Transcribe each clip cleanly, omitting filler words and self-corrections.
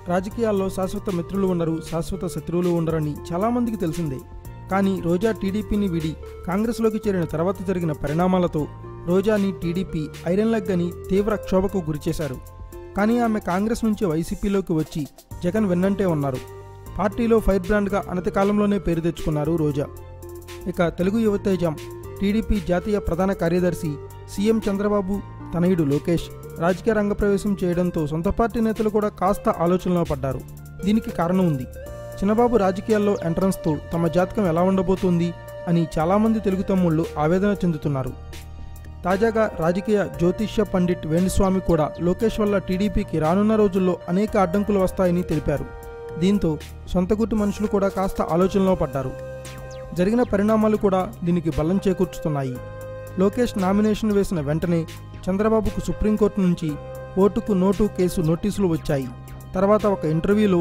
రాజకీయాల్లో శాశ్వత మిత్రులు ఉండరు, శాశ్వత శత్రువులు ఉండరని చాలామందికి తెలిసిందే. కానీ రోజా టీడీపీని విడి కాంగ్రెస్లోకి చేరిన తర్వాత జరిగిన పరిణామాలతో రోజాని టీడీపీ ఐరన్ లెగ్ అని తీవ్ర క్షోభకు గురిచేశారు. కానీ ఆమె కాంగ్రెస్ నుంచి వైసీపీలోకి వచ్చి జగన్ వెన్నంటే ఉన్నారు. పార్టీలో ఫైర్ బ్రాండ్గా అనతి కాలంలోనే పేరు తెచ్చుకున్నారు రోజా. ఇక తెలుగు యువతేజం టీడీపీ జాతీయ ప్రధాన కార్యదర్శి సీఎం చంద్రబాబు తనయుడు లోకేష్ రాజకీయ రంగ ప్రవేశం చేయడంతో సొంత పార్టీ నేతలు కూడా కాస్త ఆలోచనలో పడ్డారు. దీనికి కారణం ఉంది. చిన్నబాబు రాజకీయాల్లో ఎంట్రన్స్తో తమ జాతకం ఎలా ఉండబోతుంది అని చాలామంది తెలుగు తమ్ముళ్ళు ఆవేదన చెందుతున్నారు. తాజాగా రాజకీయ జ్యోతిష్య పండిట్ వేణుస్వామి కూడా లోకేష్ వల్ల టీడీపీకి రానున్న రోజుల్లో అనేక అడ్డంకులు వస్తాయని తెలిపారు. దీంతో సొంత గుట్టు మనుషులు కూడా కాస్త ఆలోచనలో పడ్డారు. జరిగిన పరిణామాలు కూడా దీనికి బలం చేకూర్చుతున్నాయి. లోకేష్ నామినేషన్ వేసిన వెంటనే చంద్రబాబుకు సుప్రీంకోర్టు నుంచి ఓటుకు నోటు కేసు నోటీసులు వచ్చాయి. తర్వాత ఒక ఇంటర్వ్యూలో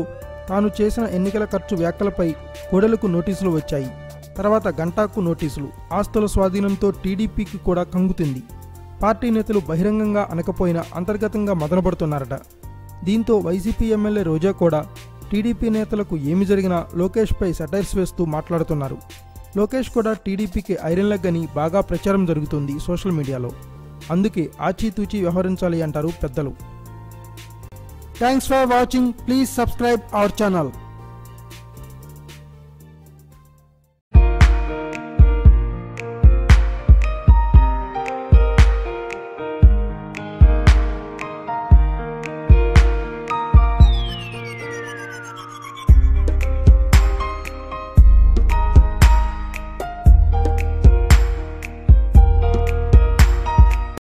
తాను చేసిన ఎన్నికల ఖర్చు వ్యాఖ్యలపై కోడెలకు నోటీసులు వచ్చాయి. తర్వాత గంటాకు నోటీసులు. ఆస్తుల స్వాధీనంతో టీడీపీకి కూడా కంగుతింది. పార్టీ నేతలు బహిరంగంగా అనకపోయినా అంతర్గతంగా మదనపడుతున్నారట. దీంతో వైసీపీ ఎమ్మెల్యే రోజా కూడా టీడీపీ నేతలకు ఏమి జరిగినా లోకేష్పై సెటైర్స్ వేస్తూ మాట్లాడుతున్నారు. లోకేష్ కూడా టీడీపీకి ఐరన్ లెగ్ అని బాగా ప్రచారం జరుగుతుంది సోషల్ మీడియాలో. అందుకే ఆచితూచి వ్యవహరించాలి అంటారు పెద్దలు. Thanks for watching. Please subscribe our channel.